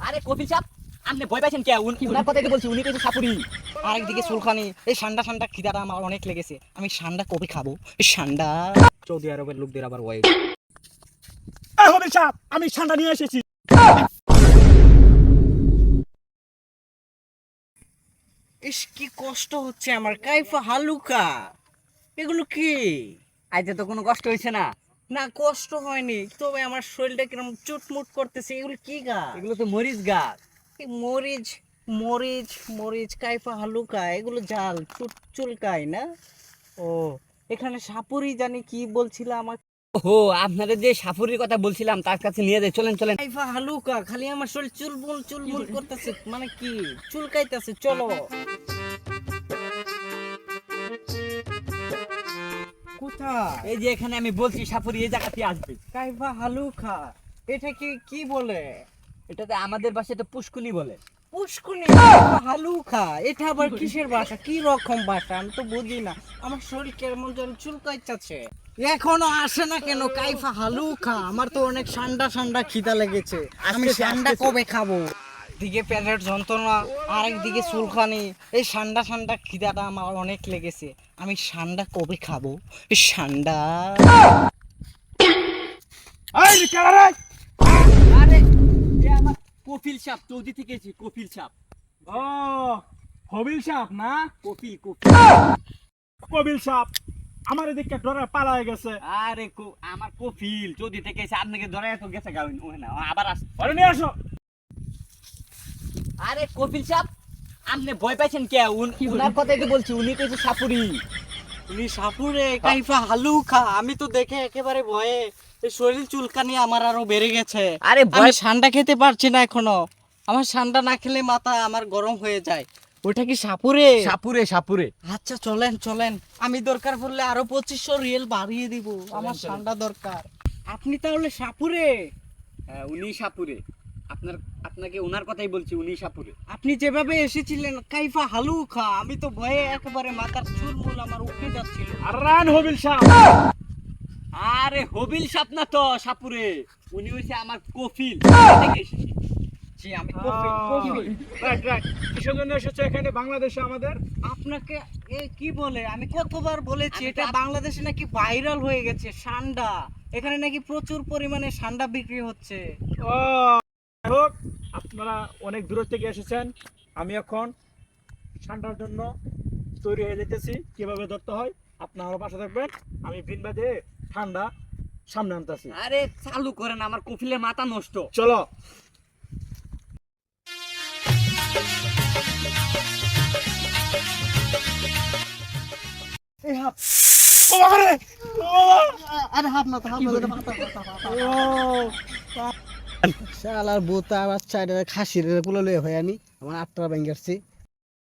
আরে কপিল সাহেব আপনি ভয় পাইছেন কে? উনার কথাই তো বলছি, উনি কিন্তু সাপুরি। আরেকদিকে চুলখানি। এই ঠান্ডা ঠান্ডা খিদাটা আমার অনেক লেগেছে। আমি ঠান্ডা কবে খাবো? এই ঠান্ডা। সৌদি আরবের লোকদের আবার ওয়াইড। কবির সাহেব, আমি ঠান্ডা নিয়ে এসেছি। ইস কি কষ্ট হচ্ছে আমার। কাইফা হালুকা, এগুলো কি? আইতে তো কোনো কষ্ট হয়েছে না। না কষ্ট হয়নি, তবে আমার শরীরটা কিরকম চুটমুট করতেছে। এগুলো কি গাছ? এগুলো তো মরিচ গাছ। এই মরিচ মরিচ মরিচ কাইফা হালুকা, এগুলো জাল চুলকায় না? ও, এখানে সাপুরি জানি কি বলছিল আমার। ও আপনাদের যে সাপুরির কথা বলছিলাম তার কাছে নিয়ে যাই, চলেন চলেন। কাইফা হালুকা, খালি আমার শরীর চুলবুল চুলবুল করতেছে, মানে কি চুলকাইতেছে। চলো। কোথায়? এই যে এখানে আমি বলছি সাপুরি এই জায়গাতে আসবে। কাইফা হালুকা, এটা কি কি বলে? এটাতে আমাদের ভাষায় তো পুষ্কুনি বলে। পুষ্কুনি? কাইফা হালুকা, এটা আবার কিসের ভাষা? কি রকম ভাষা আমি তো বুঝি না। আমার শরীর কেমন যেন চুলকাইতেছে। এখনো আসে না কেন কাইফা হালুকা? আমার তো অনেক ঠান্ডা ঠান্ডা খিদা লেগেছে। আমি ঠান্ডা কবে খাবো? দিকে পেটের যন্ত্রণা, আরেকদিকে চুলখানি। এই ঠান্ডা ঠান্ডা খিদাটা আমার অনেক লেগেছে। আমি ঠান্ডা কবে খাবো? এই ঠান্ডা। এই কারা রে? আরে এ আমার কপিল সাহেব, চৌদি থেকে এসেছি। কপিল সাহেব, ও কবির সাহেব না? কপিল। কবির সাহেব আমার এদিকে ডরে পালায় গেছে। আরে আমার কপিল চৌদি থেকে এসে আপনাকে ধরে তো গেছে গাউন ওহে না আবার আস। ওরে নিয়ে আসো। আরে কপিল সাহেব আপনি ভয় পাইছেন কে? উনার কথাই তো বলছি, উনি তো সাপুরি। উনি সাপুরে কাইফা হালুকা। আমি তো দেখে একেবারে ভয়ে এই শরীর চুলকানি আমার আরো বেড়ে গেছে। আরে আমি ঠান্ডা খেতে পারছি না এখনো। আমার ঠান্ডা না খেলে মাথা আমার গরম হয়ে যায়। ওইটা কি সাপুরে? সাপুরে। আচ্ছা চলেন চলেন, আমি দরকার পড়লে আরো 2500 রিয়েল বাড়িয়ে দিব। আমার ঠান্ডা দরকার। আপনি তাহলে সাপুরে? হ্যাঁ উনি সাপুরে। আপনাকে ওনার কথাই বলছি, উনি সাপুরে। আপনি যেভাবে এসেছিলেন কাইফা হালুকা, আমি তো ভয়ে একেবারে মাথার চুলমুল আমার উঠে যাচ্ছিল। আর রান কবির সাহেব। আরে হবিল সাপ না তো সাপুরে, উনি হইছে আমার কফিল। জি আমি কফিল। Right right. কিসের জন্য এসেছে এখানে বাংলাদেশে আমাদের? আপনাকে এ কি বলে, আমি কতবার বলেছি আমি তো এটা বাংলাদেশে নাকি ভাইরাল হয়ে গেছে সান্ডা। এখানে নাকি প্রচুর পরিমাণে সান্ডা বিক্রি হচ্ছে। ও যাই হোক, আপনারা অনেক দূর থেকে এসেছেন। আমি এখন ঠান্ডার জন্য তৈরি হয়ে যেতেছি কিভাবে ধরতে হয়। আপনারা পাশে থাকবেন, আমি বিন বাদে ঠান্ডা সামনে আনতেছি। আরে চালু করেন, আমার কফিলের মাথা নষ্ট। চলো। এই হাত, ও বাবা রে! ও বাবা! আরে হাত না তো, হাত না। শালার বোতা বাচ্চা, এটা খাসির পুলো লয়ে হয় আনি আমার আটটা ব্যাংক আসছি।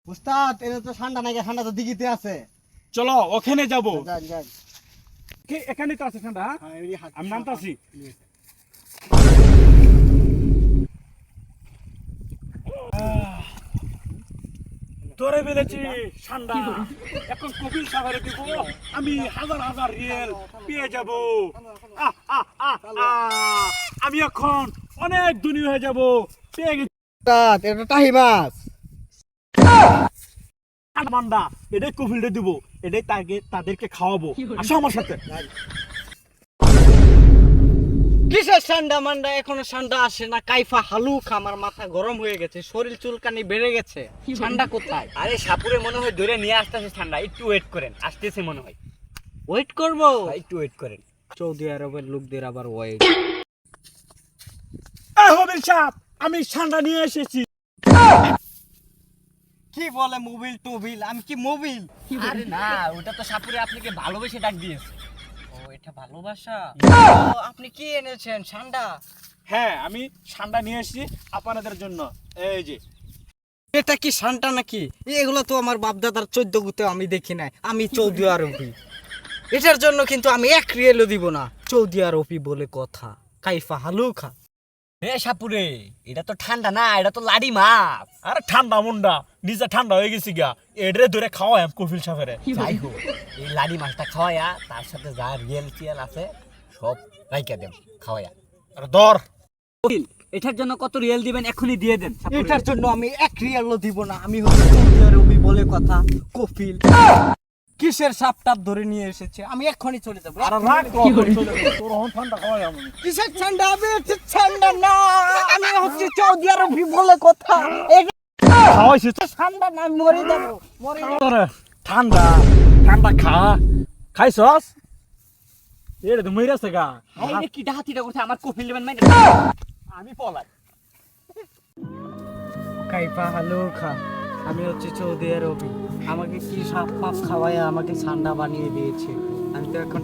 উস্তাদ এটা তো ঠান্ডা নাই, ঠান্ডা তো দিঘিতে আছে। চলো ওখানে যাবো। যান যান। এখানে তো আছে ঠান্ডা। আমি নামতাছি। ধরে ফেলেছি ঠান্ডা। এখন কপিল সাগরে দিব, আমি হাজার হাজার রিয়েল পেয়ে যাব। আমি এখন অনেক ধনী হয়ে যাব। পেয়ে গেছি উস্তাদ এটা টাহি মাছ। মান্ডা, এটাই কপিলটা দিব, এটাই তাদেরকে খাওয়াবো। আসো আমার সাথে। কিসের ঠান্ডা মান্ডা? এখনো ঠান্ডা আসে না। কাইফা হালুক, আমার মাথা গরম হয়ে গেছে, শরীর চুলকানি বেড়ে গেছে। ঠান্ডা কোথায়? আরে সাপুরে মনে হয় ধরে নিয়ে আসতেছে ঠান্ডা। একটু ওয়েট করেন, আসতেছে মনে হয়। ওয়েট করবো? একটু ওয়েট করেন। সৌদি আরবের লোকদের আবার ওয়েট। কপিল সাহেব, আমি ঠান্ডা নিয়ে এসেছি। কি বলে মোবিল টোবিল? আমি কি মোবিল? আরে না, ওটা তো সাপুরে আপনাকে ভালোবেসে ডাক দিয়েছে। ও এটা ভালোবাসা। ও, আপনি কি এনেছেন? ঠান্ডা? হ্যাঁ আমি ঠান্ডা নিয়ে এসেছি আপনাদের জন্য। এই যে এটা কি ঠান্ডা নাকি? এগুলো তো আমার বাপদাদার 14 গুতে আমি দেখি নাই। আমি সৌদি আরবি। এটার জন্য কিন্তু আমি 1 রিয়েলও দিব না। সৌদি আরবি বলে কথা। কাইফা হালুকা। হে সাপুরে, এটা তো ঠান্ডা না, এটা তো লাডি মাছ। আরে ঠান্ডা মুন্ডা, নিজে ঠান্ডা হয়ে গেছি গা। এডরে ধরে খাওয়াই কপিল সাহেবের। যাই হোক, এই লাডি মাছটা খাওয়ায়া তার সাথে যা রিয়েল টিয়েল আছে সব রাইকা দেব খাওয়ায়া। আরে ধর। কফিল, এটার জন্য কত রিয়েল দিবেন এখনই দিয়ে দেন সাপুরে। এটার জন্য আমি 1 রিয়ালও দিব না। আমি হচ্ছে সৌদি আরবি বলে কথা, কফিল কিসের সাপ টাপ ধরে নিয়ে এসেছে, আমি এক্ষুনি চলে যাবো। আর রাখ তোর হন ঠান্ডা খাওয়াই আমি। কিসের ঠান্ডা? আমি হচ্ছে ঠান্ডা না, আমি হচ্ছে সৌদি আরবি বলে কথা। এটা খাওয়াইছিস ঠান্ডা না, আমি মরে যাবো, মরে যাবো। তোরে ঠান্ডা ঠান্ডা খাইছস এটা তো মইরাছে গা। এই কি ডাহাতিটা করছে, আমার কফিল দিবেন মানে আমি পলাই। কাইফা হালুকা, আমি হচ্ছে সৌদি আরবি। আমাকে কি সাপ মাপ খাওয়ায় আমাকে ঠান্ডা বানিয়ে দিয়েছে। আমি তো এখন